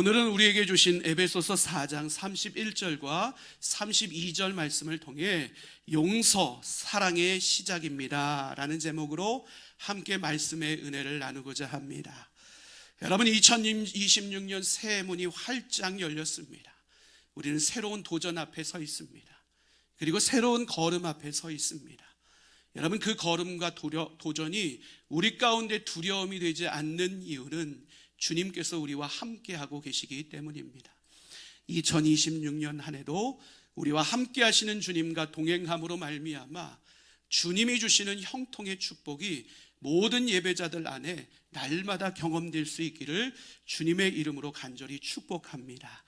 오늘은 우리에게 주신 에베소서 4장 31절과 32절 말씀을 통해 용서, 사랑의 시작입니다 라는 제목으로 함께 말씀의 은혜를 나누고자 합니다. 여러분, 2026년 새해 문이 활짝 열렸습니다. 우리는 새로운 도전 앞에 서 있습니다. 그리고 새로운 걸음 앞에 서 있습니다. 여러분, 그 걸음과 도전이 우리 가운데 두려움이 되지 않는 이유는 주님께서 우리와 함께하고 계시기 때문입니다. 2026년 한 해도 우리와 함께 하시는 주님과 동행함으로 말미암아 주님이 주시는 형통의 축복이 모든 예배자들 안에 날마다 경험될 수 있기를 주님의 이름으로 간절히 축복합니다.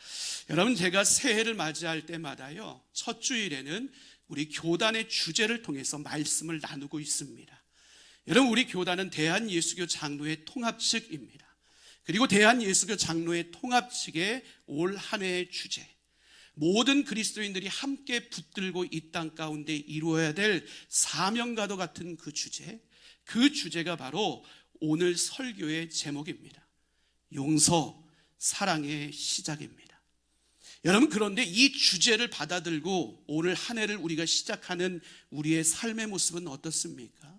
여러분, 제가 새해를 맞이할 때마다요, 첫 주일에는 우리 교단의 주제를 통해서 말씀을 나누고 있습니다. 여러분, 우리 교단은 대한예수교 장로회 통합측입니다. 그리고 대한예수교 장로회 통합측의 올 한 해의 주제, 모든 그리스도인들이 함께 붙들고 이 땅 가운데 이루어야 될 사명과도 같은 그 주제가 바로 오늘 설교의 제목입니다. 용서, 사랑의 시작입니다. 여러분, 그런데 이 주제를 받아들고 오늘 한 해를 우리가 시작하는 우리의 삶의 모습은 어떻습니까?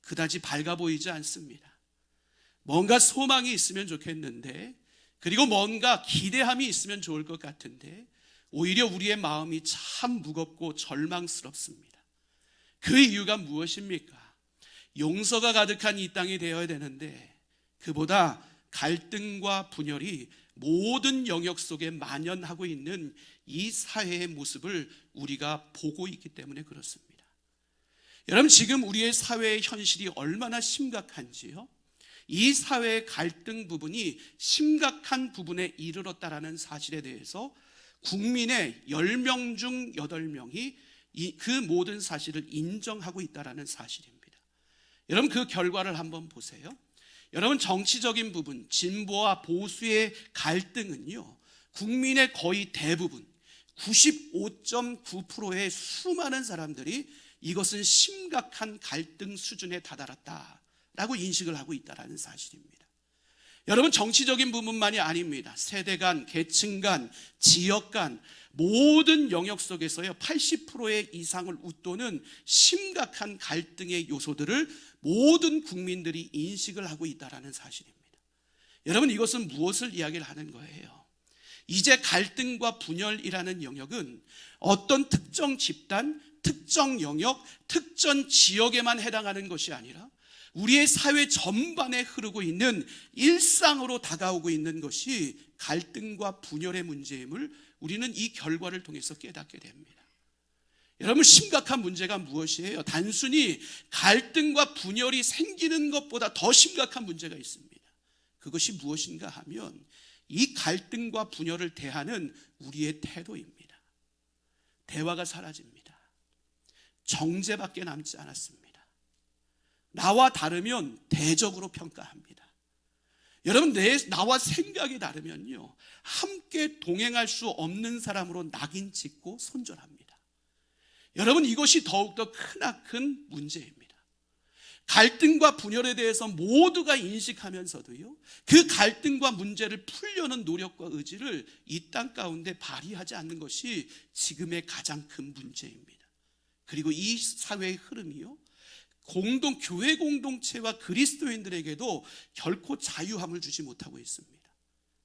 그다지 밝아 보이지 않습니다. 뭔가 소망이 있으면 좋겠는데, 그리고 뭔가 기대함이 있으면 좋을 것 같은데, 오히려 우리의 마음이 참 무겁고 절망스럽습니다. 그 이유가 무엇입니까? 용서가 가득한 이 땅이 되어야 되는데, 그보다 갈등과 분열이 모든 영역 속에 만연하고 있는 이 사회의 모습을 우리가 보고 있기 때문에 그렇습니다. 여러분, 지금 우리의 사회의 현실이 얼마나 심각한지요? 이 사회의 갈등 부분이 심각한 부분에 이르렀다라는 사실에 대해서 국민의 10명 중 8명이 그 모든 사실을 인정하고 있다라는 사실입니다. 여러분, 그 결과를 한번 보세요. 여러분, 정치적인 부분, 진보와 보수의 갈등은요, 국민의 거의 대부분 95.9%의 수많은 사람들이 이것은 심각한 갈등 수준에 다다랐다 라고 인식을 하고 있다는 사실입니다. 여러분, 정치적인 부분만이 아닙니다. 세대 간, 계층 간, 지역 간 모든 영역 속에서요 80%의 이상을 웃도는 심각한 갈등의 요소들을 모든 국민들이 인식을 하고 있다는 사실입니다. 여러분, 이것은 무엇을 이야기를 하는 거예요? 이제 갈등과 분열이라는 영역은 어떤 특정 집단, 특정 영역, 특정 지역에만 해당하는 것이 아니라 우리의 사회 전반에 흐르고 있는 일상으로 다가오고 있는 것이 갈등과 분열의 문제임을 우리는 이 결과를 통해서 깨닫게 됩니다. 여러분, 심각한 문제가 무엇이에요? 단순히 갈등과 분열이 생기는 것보다 더 심각한 문제가 있습니다. 그것이 무엇인가 하면 이 갈등과 분열을 대하는 우리의 태도입니다. 대화가 사라집니다. 정죄밖에 남지 않았습니다. 나와 다르면 대적으로 평가합니다. 여러분, 나와 생각이 다르면요 함께 동행할 수 없는 사람으로 낙인 찍고 손절합니다. 여러분, 이것이 더욱더 크나큰 문제입니다. 갈등과 분열에 대해서 모두가 인식하면서도요 그 갈등과 문제를 풀려는 노력과 의지를 이 땅 가운데 발휘하지 않는 것이 지금의 가장 큰 문제입니다. 그리고 이 사회의 흐름이요 교회 공동체와 그리스도인들에게도 결코 자유함을 주지 못하고 있습니다.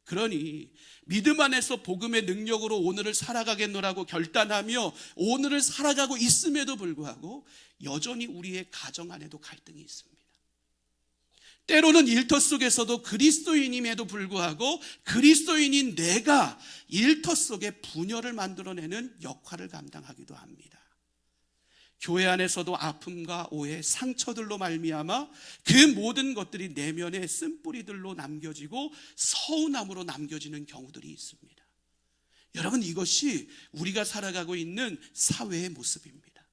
그러니 믿음 안에서 복음의 능력으로 오늘을 살아가겠노라고 결단하며 오늘을 살아가고 있음에도 불구하고 여전히 우리의 가정 안에도 갈등이 있습니다. 때로는 일터 속에서도 그리스도인임에도 불구하고 그리스도인인 내가 일터 속에 분열을 만들어내는 역할을 감당하기도 합니다. 교회 안에서도 아픔과 오해, 상처들로 말미암아 그 모든 것들이 내면의 쓴뿌리들로 남겨지고 서운함으로 남겨지는 경우들이 있습니다. 여러분, 이것이 우리가 살아가고 있는 사회의 모습입니다.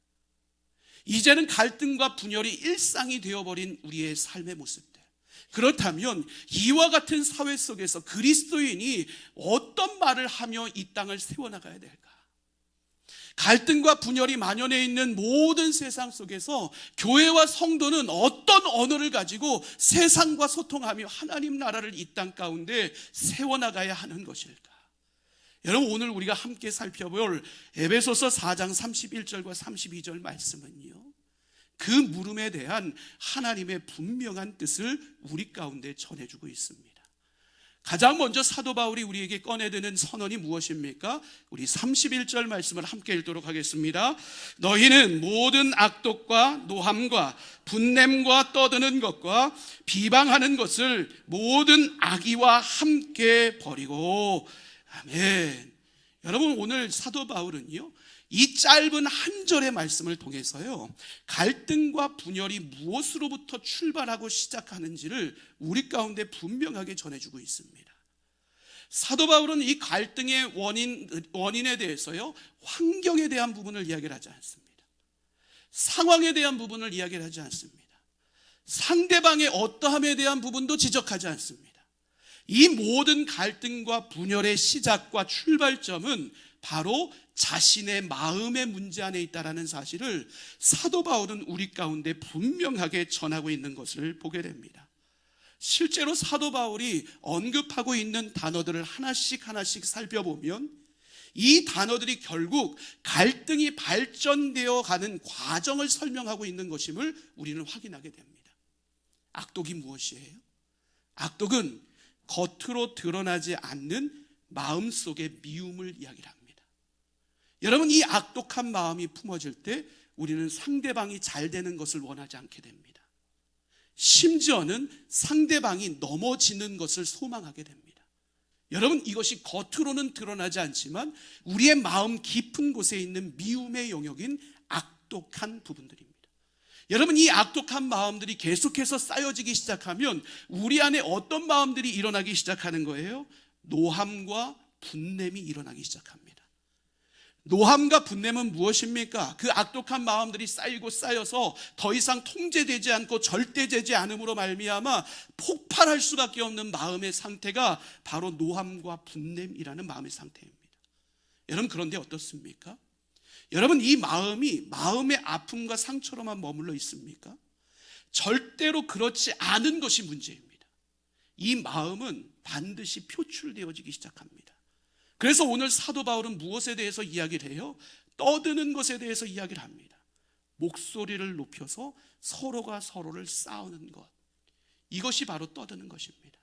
이제는 갈등과 분열이 일상이 되어버린 우리의 삶의 모습들. 그렇다면 이와 같은 사회 속에서 그리스도인이 어떤 말을 하며 이 땅을 세워나가야 될까? 갈등과 분열이 만연해 있는 모든 세상 속에서 교회와 성도는 어떤 언어를 가지고 세상과 소통하며 하나님 나라를 이 땅 가운데 세워나가야 하는 것일까? 여러분, 오늘 우리가 함께 살펴볼 에베소서 4장 31절과 32절 말씀은요, 그 물음에 대한 하나님의 분명한 뜻을 우리 가운데 전해주고 있습니다. 가장 먼저 사도 바울이 우리에게 꺼내드는 선언이 무엇입니까? 우리 31절 말씀을 함께 읽도록 하겠습니다. 너희는 모든 악독과 노함과 분냄과 떠드는 것과 비방하는 것을 모든 악의와 함께 버리고. 아멘. 여러분, 오늘 사도 바울은요, 이 짧은 한 절의 말씀을 통해서요, 갈등과 분열이 무엇으로부터 출발하고 시작하는지를 우리 가운데 분명하게 전해주고 있습니다. 사도 바울은 이 갈등의 원인에 대해서요, 환경에 대한 부분을 이야기를 하지 않습니다. 상황에 대한 부분을 이야기를 하지 않습니다. 상대방의 어떠함에 대한 부분도 지적하지 않습니다. 이 모든 갈등과 분열의 시작과 출발점은 바로 자신의 마음의 문제 안에 있다는 사실을 사도 바울은 우리 가운데 분명하게 전하고 있는 것을 보게 됩니다. 실제로 사도 바울이 언급하고 있는 단어들을 하나씩 살펴보면 이 단어들이 결국 갈등이 발전되어 가는 과정을 설명하고 있는 것임을 우리는 확인하게 됩니다. 악독이 무엇이에요? 악독은 겉으로 드러나지 않는 마음속의 미움을 이야기합니다. 여러분, 이 악독한 마음이 품어질 때 우리는 상대방이 잘 되는 것을 원하지 않게 됩니다. 심지어는 상대방이 넘어지는 것을 소망하게 됩니다. 여러분, 이것이 겉으로는 드러나지 않지만 우리의 마음 깊은 곳에 있는 미움의 영역인 악독한 부분들입니다. 여러분, 이 악독한 마음들이 계속해서 쌓여지기 시작하면 우리 안에 어떤 마음들이 일어나기 시작하는 거예요? 노함과 분냄이 일어나기 시작합니다. 노함과 분냄은 무엇입니까? 그 악독한 마음들이 쌓이고 쌓여서 더 이상 통제되지 않고 절대되지 않음으로 말미암아 폭발할 수밖에 없는 마음의 상태가 바로 노함과 분냄이라는 마음의 상태입니다. 여러분, 그런데 어떻습니까? 여러분, 이 마음이 마음의 아픔과 상처로만 머물러 있습니까? 절대로 그렇지 않은 것이 문제입니다. 이 마음은 반드시 표출되어지기 시작합니다. 그래서 오늘 사도 바울은 무엇에 대해서 이야기를 해요? 떠드는 것에 대해서 이야기를 합니다. 목소리를 높여서 서로가 서로를 싸우는 것, 이것이 바로 떠드는 것입니다.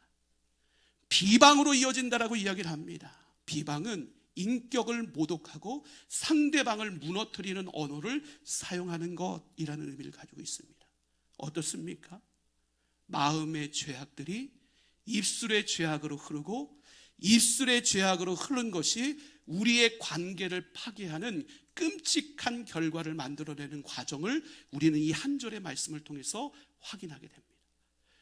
비방으로 이어진다라고 이야기를 합니다. 비방은 인격을 모독하고 상대방을 무너뜨리는 언어를 사용하는 것이라는 의미를 가지고 있습니다. 어떻습니까? 마음의 죄악들이 입술의 죄악으로 흐르고 입술의 죄악으로 흐른 것이 우리의 관계를 파괴하는 끔찍한 결과를 만들어내는 과정을 우리는 이 한 절의 말씀을 통해서 확인하게 됩니다.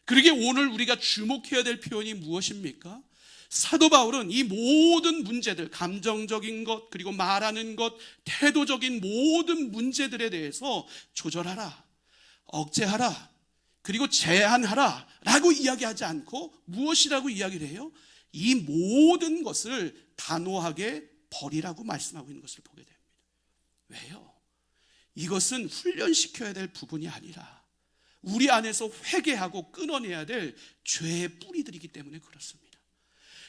그러기에 오늘 우리가 주목해야 될 표현이 무엇입니까? 사도 바울은 이 모든 문제들, 감정적인 것, 그리고 말하는 것, 태도적인 모든 문제들에 대해서 조절하라, 억제하라, 그리고 제한하라 라고 이야기하지 않고 무엇이라고 이야기를 해요? 이 모든 것을 단호하게 버리라고 말씀하고 있는 것을 보게 됩니다. 왜요? 이것은 훈련시켜야 될 부분이 아니라 우리 안에서 회개하고 끊어내야 될 죄의 뿌리들이기 때문에 그렇습니다.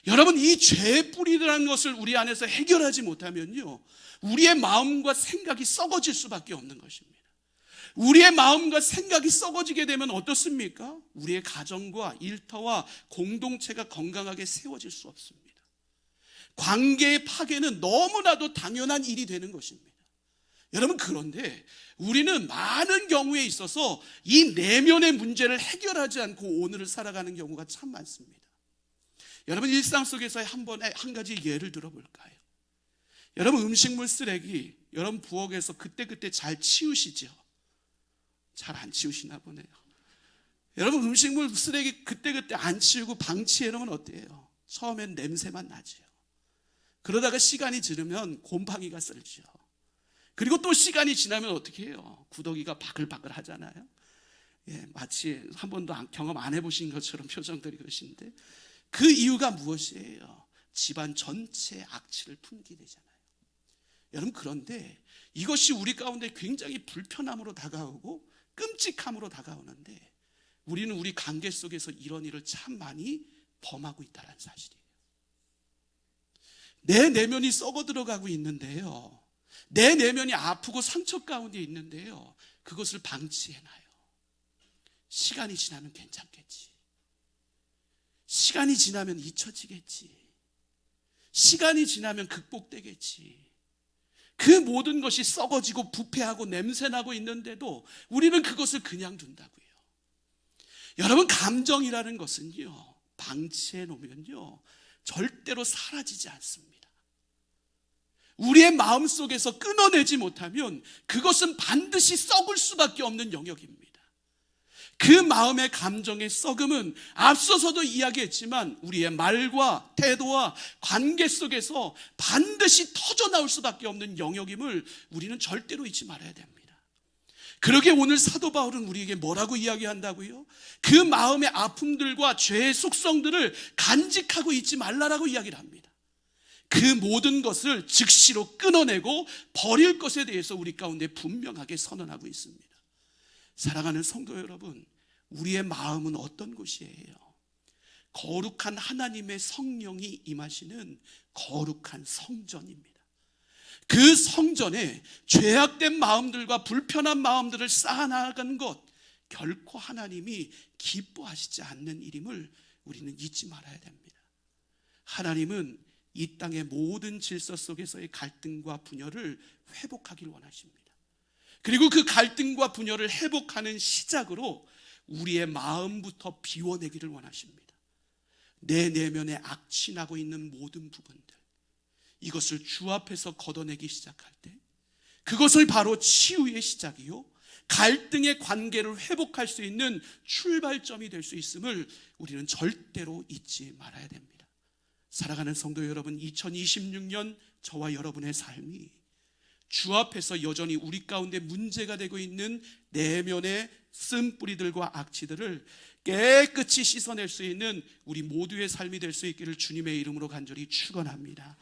여러분, 이 죄의 뿌리라는 것을 우리 안에서 해결하지 못하면요, 우리의 마음과 생각이 썩어질 수밖에 없는 것입니다. 우리의 마음과 생각이 썩어지게 되면 어떻습니까? 우리의 가정과 일터와 공동체가 건강하게 세워질 수 없습니다. 관계의 파괴는 너무나도 당연한 일이 되는 것입니다. 여러분, 그런데 우리는 많은 경우에 있어서 이 내면의 문제를 해결하지 않고 오늘을 살아가는 경우가 참 많습니다. 여러분, 일상 속에서 한 가지 예를 들어볼까요? 여러분, 음식물 쓰레기 여러분 부엌에서 그때그때 잘 치우시죠? 잘 안 치우시나 보네요. 여러분, 음식물 쓰레기 그때그때 안 치우고 방치해 놓으면 어때요? 처음엔 냄새만 나죠. 그러다가 시간이 지르면 곰팡이가 쓸죠. 그리고 또 시간이 지나면 어떻게 해요? 구더기가 바글바글 하잖아요. 마치 한 번도 경험 안 해보신 것처럼 표정들이 그러신데, 그 이유가 무엇이에요? 집안 전체에 악취를 품게 되잖아요. 여러분, 그런데 이것이 우리 가운데 굉장히 불편함으로 다가오고 끔찍함으로 다가오는데 우리는 우리 관계 속에서 이런 일을 참 많이 범하고 있다는 사실이에요. 내 내면이 썩어 들어가고 있는데요, 내 내면이 아프고 상처 가운데 있는데요, 그것을 방치해놔요. 시간이 지나면 괜찮겠지, 시간이 지나면 잊혀지겠지, 시간이 지나면 극복되겠지. 그 모든 것이 썩어지고 부패하고 냄새나고 있는데도 우리는 그것을 그냥 둔다고요. 여러분, 감정이라는 것은요, 방치해 놓으면요 절대로 사라지지 않습니다. 우리의 마음속에서 끊어내지 못하면 그것은 반드시 썩을 수밖에 없는 영역입니다. 그 마음의 감정의 썩음은 앞서서도 이야기했지만 우리의 말과 태도와 관계 속에서 반드시 터져나올 수밖에 없는 영역임을 우리는 절대로 잊지 말아야 됩니다. 그러게 오늘 사도 바울은 우리에게 뭐라고 이야기한다고요? 그 마음의 아픔들과 죄의 속성들을 간직하고 있지 말라라고 이야기를 합니다. 그 모든 것을 즉시로 끊어내고 버릴 것에 대해서 우리 가운데 분명하게 선언하고 있습니다. 사랑하는 성도 여러분, 우리의 마음은 어떤 곳이에요? 거룩한 하나님의 성령이 임하시는 거룩한 성전입니다. 그 성전에 죄악된 마음들과 불편한 마음들을 쌓아나가는 것, 결코 하나님이 기뻐하시지 않는 일임을 우리는 잊지 말아야 됩니다. 하나님은 이 땅의 모든 질서 속에서의 갈등과 분열을 회복하길 원하십니다. 그리고 그 갈등과 분열을 회복하는 시작으로 우리의 마음부터 비워내기를 원하십니다. 내 내면에 악취나고 있는 모든 부분들, 이것을 주 앞에서 걷어내기 시작할 때 그것을 바로 치유의 시작이요, 갈등의 관계를 회복할 수 있는 출발점이 될 수 있음을 우리는 절대로 잊지 말아야 됩니다. 사랑하는 성도 여러분, 2026년 저와 여러분의 삶이 주 앞에서 여전히 우리 가운데 문제가 되고 있는 내면의 쓴뿌리들과 악취들을 깨끗이 씻어낼 수 있는 우리 모두의 삶이 될 수 있기를 주님의 이름으로 간절히 축원합니다.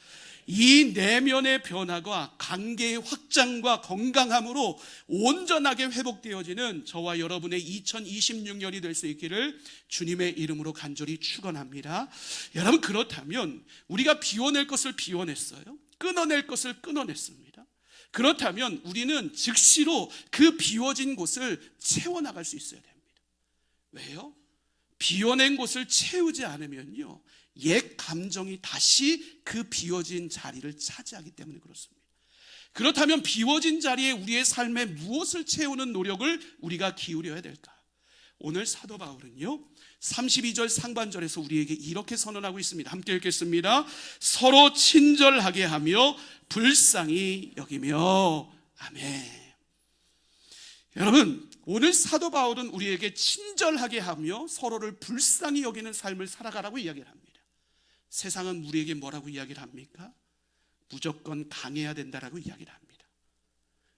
이 내면의 변화가 관계의 확장과 건강함으로 온전하게 회복되어지는 저와 여러분의 2026년이 될 수 있기를 주님의 이름으로 간절히 축원합니다. 여러분, 그렇다면 우리가 비워낼 것을 비워냈어요. 끊어낼 것을 끊어냈습니다. 그렇다면 우리는 즉시로 그 비워진 곳을 채워나갈 수 있어야 됩니다. 왜요? 비워낸 곳을 채우지 않으면요, 옛 감정이 다시 그 비워진 자리를 차지하기 때문에 그렇습니다. 그렇다면 비워진 자리에 우리의 삶에 무엇을 채우는 노력을 우리가 기울여야 될까? 오늘 사도 바울은요 32절 상반절에서 우리에게 이렇게 선언하고 있습니다. 함께 읽겠습니다. 서로 친절하게 하며 불쌍히 여기며. 아멘. 여러분, 오늘 사도 바울은 우리에게 친절하게 하며 서로를 불쌍히 여기는 삶을 살아가라고 이야기를 합니다. 세상은 우리에게 뭐라고 이야기를 합니까? 무조건 강해야 된다라고 이야기를 합니다.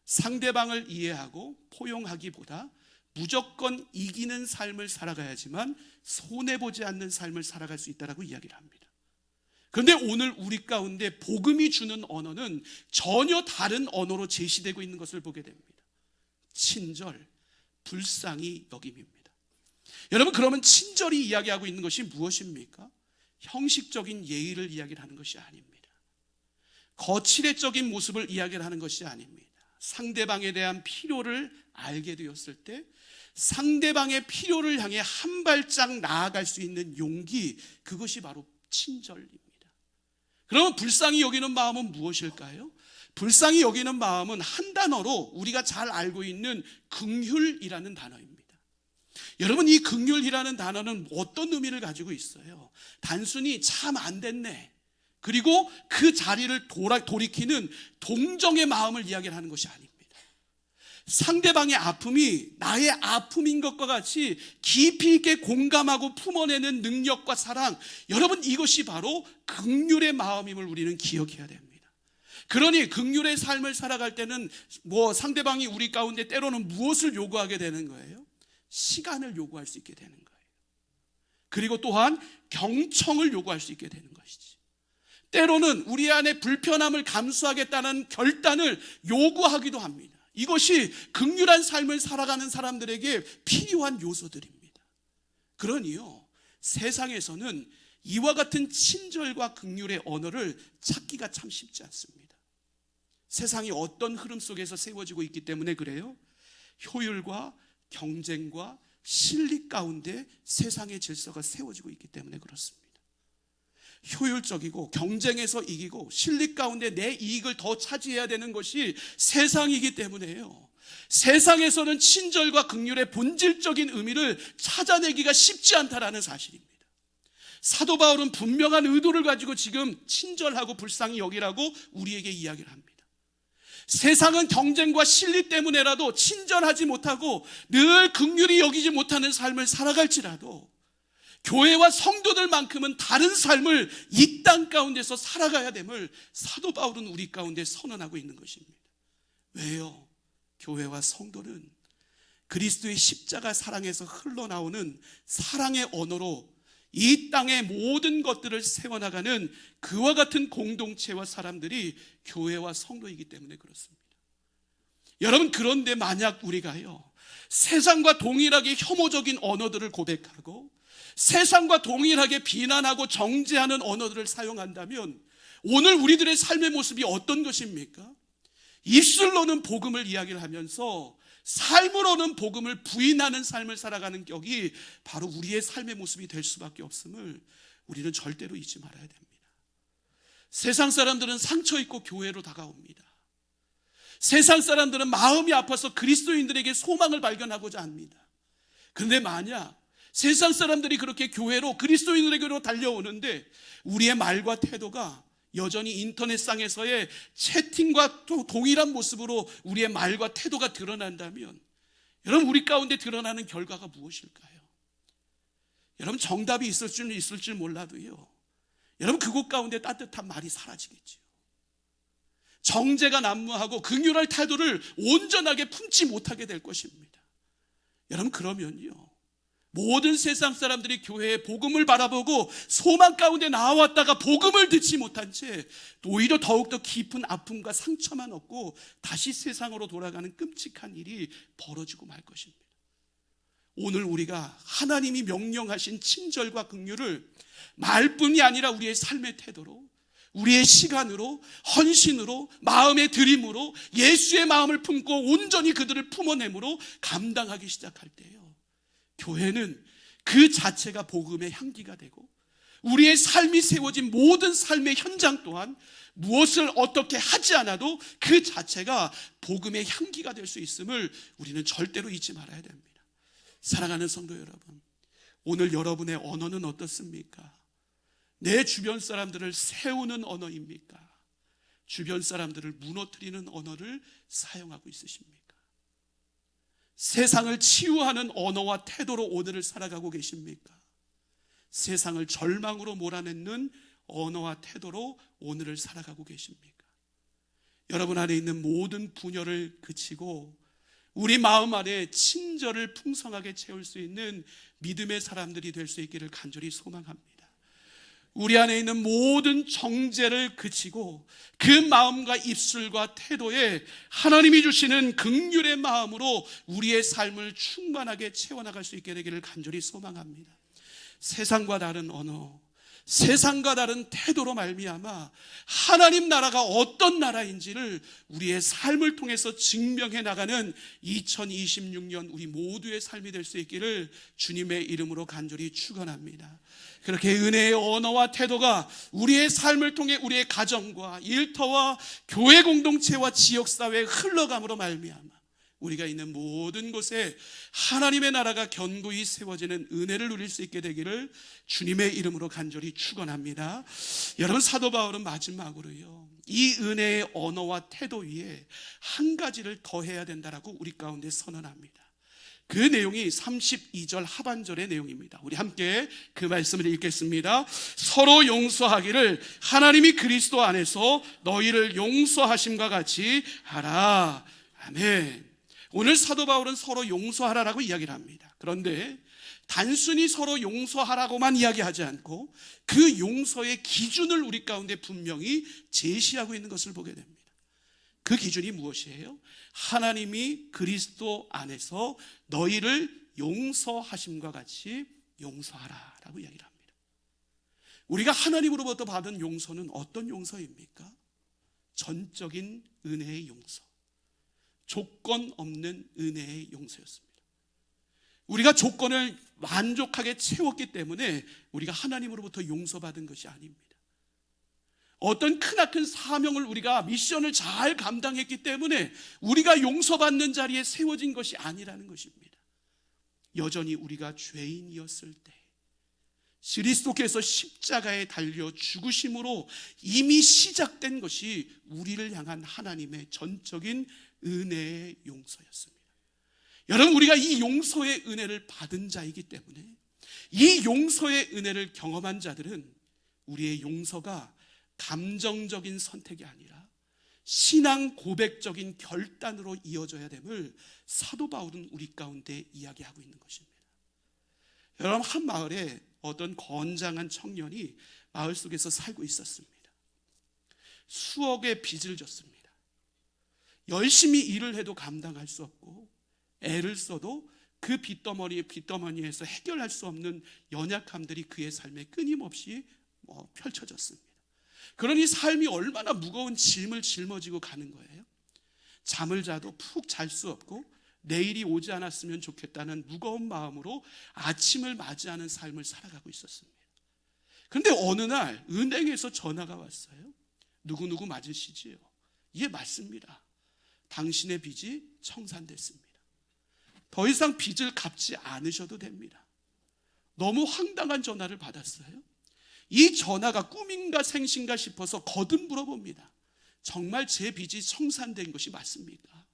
상대방을 이해하고 포용하기보다 무조건 이기는 삶을 살아가야지만 손해보지 않는 삶을 살아갈 수 있다라고 이야기를 합니다. 그런데 오늘 우리 가운데 복음이 주는 언어는 전혀 다른 언어로 제시되고 있는 것을 보게 됩니다. 친절, 불쌍히 여김입니다. 여러분, 그러면 친절이 이야기하고 있는 것이 무엇입니까? 형식적인 예의를 이야기를 하는 것이 아닙니다. 거칠애적인 모습을 이야기를 하는 것이 아닙니다. 상대방에 대한 필요를 알게 되었을 때 상대방의 필요를 향해 한 발짝 나아갈 수 있는 용기, 그것이 바로 친절입니다. 그러면 불쌍히 여기는 마음은 무엇일까요? 불쌍히 여기는 마음은 한 단어로 우리가 잘 알고 있는 긍휼이라는 단어입니다. 여러분, 이 긍휼이라는 단어는 어떤 의미를 가지고 있어요? 단순히 참 안 됐네, 그리고 그 자리를 돌이키는 동정의 마음을 이야기하는 것이 아닙니다. 상대방의 아픔이 나의 아픔인 것과 같이 깊이 있게 공감하고 품어내는 능력과 사랑, 여러분, 이것이 바로 긍휼의 마음임을 우리는 기억해야 됩니다. 그러니 긍휼의 삶을 살아갈 때는 상대방이 우리 가운데 때로는 무엇을 요구하게 되는 거예요? 시간을 요구할 수 있게 되는 거예요. 그리고 또한 경청을 요구할 수 있게 되는 것이지. 때로는 우리 안에 불편함을 감수하겠다는 결단을 요구하기도 합니다. 이것이 긍휼한 삶을 살아가는 사람들에게 필요한 요소들입니다. 그러니요, 세상에서는 이와 같은 친절과 긍휼의 언어를 찾기가 참 쉽지 않습니다. 세상이 어떤 흐름 속에서 세워지고 있기 때문에 그래요. 효율과 경쟁과 실리 가운데 세상의 질서가 세워지고 있기 때문에 그렇습니다. 효율적이고 경쟁에서 이기고 실리 가운데 내 이익을 더 차지해야 되는 것이 세상이기 때문에요. 세상에서는 친절과 긍휼의 본질적인 의미를 찾아내기가 쉽지 않다라는 사실입니다. 사도 바울은 분명한 의도를 가지고 지금 친절하고 불쌍히 여기라고 우리에게 이야기를 합니다. 세상은 경쟁과 실리 때문에라도 친절하지 못하고 늘 긍휼히 여기지 못하는 삶을 살아갈지라도 교회와 성도들만큼은 다른 삶을 이 땅 가운데서 살아가야 됨을 사도 바울은 우리 가운데 선언하고 있는 것입니다. 왜요? 교회와 성도는 그리스도의 십자가 사랑에서 흘러나오는 사랑의 언어로 이 땅의 모든 것들을 세워나가는 그와 같은 공동체와 사람들이 교회와 성도이기 때문에 그렇습니다. 여러분, 그런데 만약 우리가요, 세상과 동일하게 혐오적인 언어들을 고백하고 세상과 동일하게 비난하고 정죄하는 언어들을 사용한다면 오늘 우리들의 삶의 모습이 어떤 것입니까? 입술로는 복음을 이야기를 하면서 삶으로는 복음을 부인하는 삶을 살아가는 격이 바로 우리의 삶의 모습이 될 수밖에 없음을 우리는 절대로 잊지 말아야 됩니다. 세상 사람들은 상처 입고 교회로 다가옵니다. 세상 사람들은 마음이 아파서 그리스도인들에게 소망을 발견하고자 합니다. 그런데 만약 세상 사람들이 그렇게 교회로 그리스도인들에게로 달려오는데 우리의 말과 태도가 여전히 인터넷상에서의 채팅과 동일한 모습으로 우리의 말과 태도가 드러난다면 여러분, 우리 가운데 드러나는 결과가 무엇일까요? 여러분, 정답이 있을 줄 몰라도요, 여러분, 그곳 가운데 따뜻한 말이 사라지겠죠. 정죄가 난무하고 긍휼할 태도를 온전하게 품지 못하게 될 것입니다. 여러분, 그러면요, 모든 세상 사람들이 교회의 복음을 바라보고 소망 가운데 나왔다가 복음을 듣지 못한 채 오히려 더욱더 깊은 아픔과 상처만 얻고 다시 세상으로 돌아가는 끔찍한 일이 벌어지고 말 것입니다. 오늘 우리가 하나님이 명령하신 친절과 긍휼을 말뿐이 아니라 우리의 삶의 태도로, 우리의 시간으로, 헌신으로, 마음의 드림으로, 예수의 마음을 품고 온전히 그들을 품어내므로 감당하기 시작할 때요, 교회는 그 자체가 복음의 향기가 되고 우리의 삶이 세워진 모든 삶의 현장 또한 무엇을 어떻게 하지 않아도 그 자체가 복음의 향기가 될 수 있음을 우리는 절대로 잊지 말아야 됩니다. 사랑하는 성도 여러분, 오늘 여러분의 언어는 어떻습니까? 내 주변 사람들을 세우는 언어입니까? 주변 사람들을 무너뜨리는 언어를 사용하고 있으십니까? 세상을 치유하는 언어와 태도로 오늘을 살아가고 계십니까? 세상을 절망으로 몰아넣는 언어와 태도로 오늘을 살아가고 계십니까? 여러분 안에 있는 모든 분열을 그치고 우리 마음 안에 친절을 풍성하게 채울 수 있는 믿음의 사람들이 될 수 있기를 간절히 소망합니다. 우리 안에 있는 모든 정죄를 그치고 그 마음과 입술과 태도에 하나님이 주시는 긍휼의 마음으로 우리의 삶을 충만하게 채워나갈 수 있게 되기를 간절히 소망합니다. 세상과 다른 언어, 세상과 다른 태도로 말미암아 하나님 나라가 어떤 나라인지를 우리의 삶을 통해서 증명해 나가는 2026년 우리 모두의 삶이 될 수 있기를 주님의 이름으로 간절히 축원합니다. 그렇게 은혜의 언어와 태도가 우리의 삶을 통해 우리의 가정과 일터와 교회 공동체와 지역사회에 흘러감으로 말미암아 우리가 있는 모든 곳에 하나님의 나라가 견고히 세워지는 은혜를 누릴 수 있게 되기를 주님의 이름으로 간절히 축원합니다. 여러분, 사도 바울은 마지막으로요, 이 은혜의 언어와 태도 위에 한 가지를 더해야 된다라고 우리 가운데 선언합니다. 그 내용이 32절 하반절의 내용입니다. 우리 함께 그 말씀을 읽겠습니다. 서로 용서하기를 하나님이 그리스도 안에서 너희를 용서하심과 같이 하라. 아멘. 오늘 사도 바울은 서로 용서하라라고 이야기를 합니다. 그런데 단순히 서로 용서하라고만 이야기하지 않고 그 용서의 기준을 우리 가운데 분명히 제시하고 있는 것을 보게 됩니다. 그 기준이 무엇이에요? 하나님이 그리스도 안에서 너희를 용서하심과 같이 용서하라라고 이야기를 합니다. 우리가 하나님으로부터 받은 용서는 어떤 용서입니까? 전적인 은혜의 용서, 조건 없는 은혜의 용서였습니다. 우리가 조건을 만족하게 채웠기 때문에 우리가 하나님으로부터 용서받은 것이 아닙니다. 어떤 크나큰 사명을 우리가 미션을 잘 감당했기 때문에 우리가 용서받는 자리에 세워진 것이 아니라는 것입니다. 여전히 우리가 죄인이었을 때 그리스도께서 십자가에 달려 죽으심으로 이미 시작된 것이 우리를 향한 하나님의 전적인 은혜의 용서였습니다. 여러분, 우리가 이 용서의 은혜를 받은 자이기 때문에 이 용서의 은혜를 경험한 자들은 우리의 용서가 감정적인 선택이 아니라 신앙 고백적인 결단으로 이어져야 됨을 사도 바울은 우리 가운데 이야기하고 있는 것입니다. 여러분, 한 마을에 어떤 건장한 청년이 마을 속에서 살고 있었습니다. 수억의 빚을 졌습니다. 열심히 일을 해도 감당할 수 없고 애를 써도 그 빚더머니에서 해결할 수 없는 연약함들이 그의 삶에 끊임없이 펼쳐졌습니다. 그러니 삶이 얼마나 무거운 짐을 짊어지고 가는 거예요. 잠을 자도 푹 잘 수 없고 내일이 오지 않았으면 좋겠다는 무거운 마음으로 아침을 맞이하는 삶을 살아가고 있었습니다. 그런데 어느 날 은행에서 전화가 왔어요. 누구누구 맞으시지요? 예, 맞습니다. 당신의 빚이 청산됐습니다. 더 이상 빚을 갚지 않으셔도 됩니다. 너무 황당한 전화를 받았어요. 이 전화가 꿈인가 생신가 싶어서 거듭 물어봅니다. 정말 제 빚이 청산된 것이 맞습니까?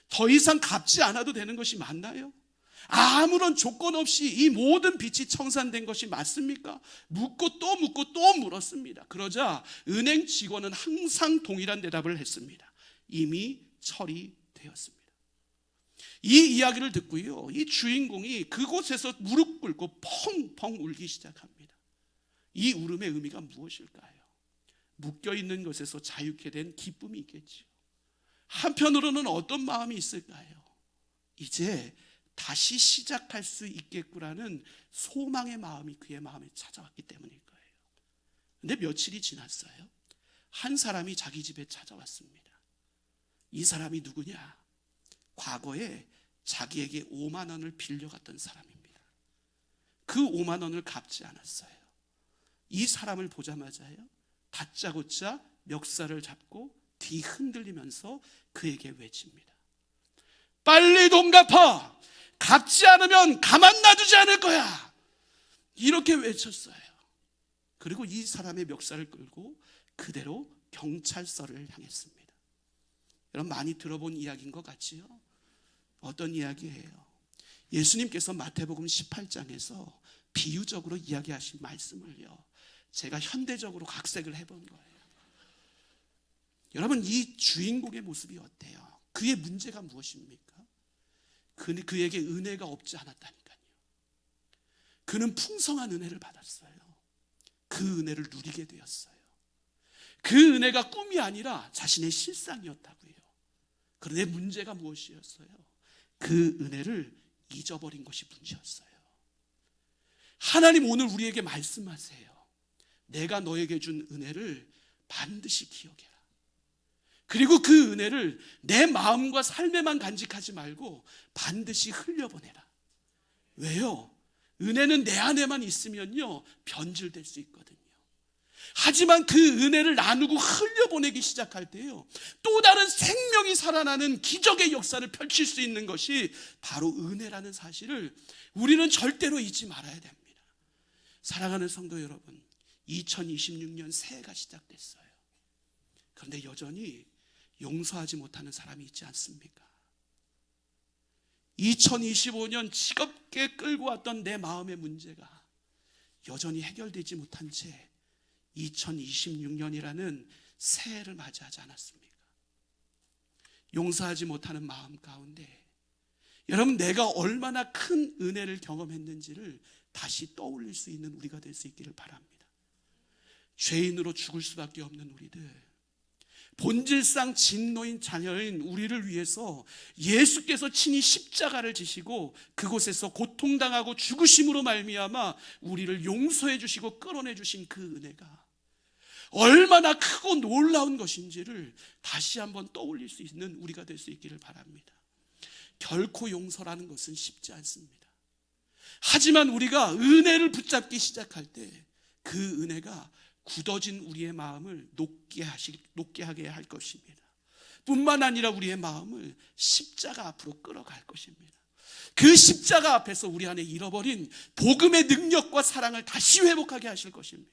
더 이상 갚지 않아도 되는 것이 맞나요? 아무런 조건 없이 이 모든 빚이 청산된 것이 맞습니까? 묻고 또 물었습니다. 그러자 은행 직원은 항상 동일한 대답을 했습니다. 이미 처리되었습니다. 이 이야기를 듣고요, 이 주인공이 그곳에서 무릎 꿇고 펑펑 울기 시작합니다. 이 울음의 의미가 무엇일까요? 묶여있는 것에서 자유케 된 기쁨이 있겠죠. 한편으로는 어떤 마음이 있을까요? 이제 다시 시작할 수 있겠구라는 소망의 마음이 그의 마음에 찾아왔기 때문일 거예요. 근데 며칠이 지났어요. 한 사람이 자기 집에 찾아왔습니다. 이 사람이 누구냐? 과거에 자기에게 5만 원을 빌려갔던 사람입니다. 그 5만 원을 갚지 않았어요. 이 사람을 보자마자요, 다짜고짜 멱살을 잡고 뒤 흔들리면서 그에게 외칩니다. 빨리 돈 갚아! 갚지 않으면 가만 놔두지 않을 거야! 이렇게 외쳤어요. 그리고 이 사람의 멱살을 끌고 그대로 경찰서를 향했습니다. 여러분, 많이 들어본 이야기인 것 같지요? 어떤 이야기예요? 예수님께서 마태복음 18장에서 비유적으로 이야기하신 말씀을요, 제가 현대적으로 각색을 해본 거예요. 여러분, 이 주인공의 모습이 어때요? 그의 문제가 무엇입니까? 그에게 은혜가 없지 않았다니까요. 그는 풍성한 은혜를 받았어요. 그 은혜를 누리게 되었어요. 그 은혜가 꿈이 아니라 자신의 실상이었다고요. 그런데 문제가 무엇이었어요? 그 은혜를 잊어버린 것이 문제였어요. 하나님 오늘 우리에게 말씀하세요. 내가 너에게 준 은혜를 반드시 기억해라. 그리고 그 은혜를 내 마음과 삶에만 간직하지 말고 반드시 흘려보내라. 왜요? 은혜는 내 안에만 있으면요, 변질될 수 있거든요. 하지만 그 은혜를 나누고 흘려보내기 시작할 때요, 또 다른 생명이 살아나는 기적의 역사를 펼칠 수 있는 것이 바로 은혜라는 사실을 우리는 절대로 잊지 말아야 됩니다. 사랑하는 성도 여러분, 2026년 새해가 시작됐어요. 그런데 여전히 용서하지 못하는 사람이 있지 않습니까? 2025년 지겹게 끌고 왔던 내 마음의 문제가 여전히 해결되지 못한 채 2026년이라는 새해를 맞이하지 않았습니까? 용서하지 못하는 마음 가운데 여러분, 내가 얼마나 큰 은혜를 경험했는지를 다시 떠올릴 수 있는 우리가 될 수 있기를 바랍니다. 죄인으로 죽을 수밖에 없는 우리들, 본질상 진노인 자녀인 우리를 위해서 예수께서 친히 십자가를 지시고 그곳에서 고통당하고 죽으심으로 말미암아 우리를 용서해 주시고 끌어내 주신 그 은혜가 얼마나 크고 놀라운 것인지를 다시 한번 떠올릴 수 있는 우리가 될 수 있기를 바랍니다. 결코 용서라는 것은 쉽지 않습니다. 하지만 우리가 은혜를 붙잡기 시작할 때 그 은혜가 굳어진 우리의 마음을 높게 하게 할 것입니다. 뿐만 아니라 우리의 마음을 십자가 앞으로 끌어갈 것입니다. 그 십자가 앞에서 우리 안에 잃어버린 복음의 능력과 사랑을 다시 회복하게 하실 것입니다.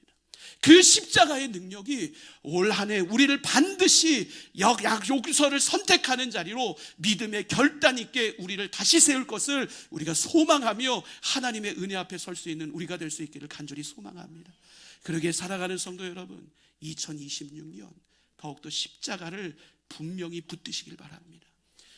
그 십자가의 능력이 올 한 해 우리를 반드시 용서를 선택하는 자리로 믿음의 결단 있게 우리를 다시 세울 것을 우리가 소망하며 하나님의 은혜 앞에 설 수 있는 우리가 될 수 있기를 간절히 소망합니다. 그러기에 살아가는 성도 여러분, 2026년 더욱더 십자가를 분명히 붙드시길 바랍니다.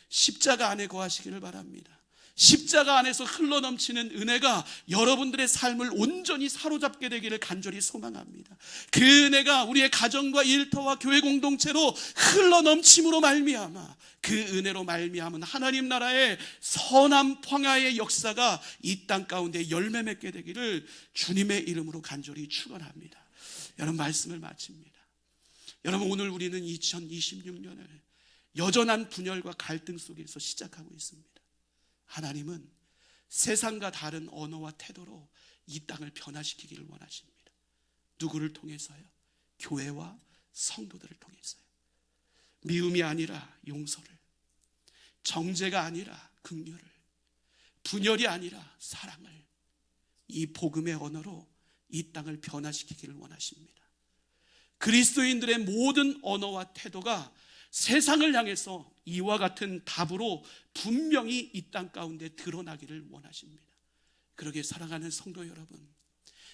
십자가 안에 거하시기를 바랍니다. 십자가 안에서 흘러넘치는 은혜가 여러분들의 삶을 온전히 사로잡게 되기를 간절히 소망합니다. 그 은혜가 우리의 가정과 일터와 교회 공동체로 흘러넘침으로 말미암아 그 은혜로 말미암은 하나님 나라의 선한 평화의 역사가 이 땅 가운데 열매 맺게 되기를 주님의 이름으로 간절히 축원합니다. 여러분, 말씀을 마칩니다. 여러분, 오늘 우리는 2026년을 여전한 분열과 갈등 속에서 시작하고 있습니다. 하나님은 세상과 다른 언어와 태도로 이 땅을 변화시키기를 원하십니다. 누구를 통해서요? 교회와 성도들을 통해서요. 미움이 아니라 용서를, 정죄가 아니라 긍휼을, 분열이 아니라 사랑을, 이 복음의 언어로 이 땅을 변화시키기를 원하십니다. 그리스도인들의 모든 언어와 태도가 세상을 향해서 이와 같은 답으로 분명히 이 땅 가운데 드러나기를 원하십니다. 그러기에 사랑하는 성도 여러분,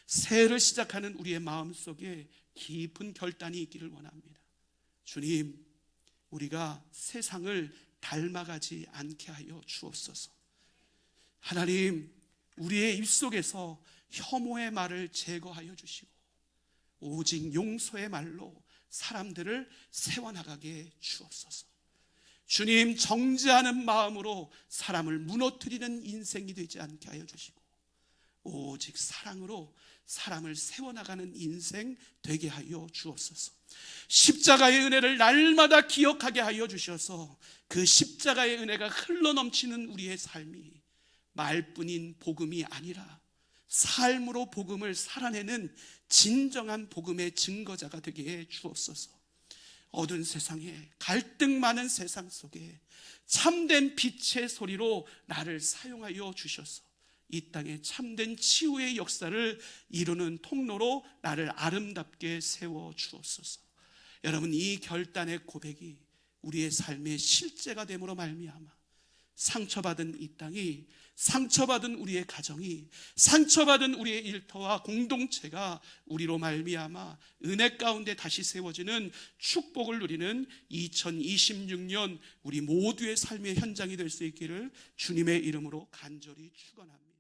새해를 시작하는 우리의 마음속에 깊은 결단이 있기를 원합니다. 주님, 우리가 세상을 닮아가지 않게 하여 주옵소서. 하나님, 우리의 입속에서 혐오의 말을 제거하여 주시고 오직 용서의 말로 사람들을 세워나가게 주옵소서. 주님, 정죄하는 마음으로 사람을 무너뜨리는 인생이 되지 않게 하여 주시고 오직 사랑으로 사람을 세워나가는 인생 되게 하여 주옵소서. 십자가의 은혜를 날마다 기억하게 하여 주셔서 그 십자가의 은혜가 흘러넘치는 우리의 삶이 말뿐인 복음이 아니라 삶으로 복음을 살아내는 진정한 복음의 증거자가 되게 해 주옵소서. 어두운 세상에, 갈등 많은 세상 속에 참된 빛의 소리로 나를 사용하여 주셔서 이 땅에 참된 치유의 역사를 이루는 통로로 나를 아름답게 세워 주옵소서. 여러분, 이 결단의 고백이 우리의 삶의 실제가 됨으로 말미암아 상처받은 이 땅이, 상처받은 우리의 가정이, 상처받은 우리의 일터와 공동체가 우리로 말미암아 은혜 가운데 다시 세워지는 축복을 누리는 2026년 우리 모두의 삶의 현장이 될 수 있기를 주님의 이름으로 간절히 축원합니다.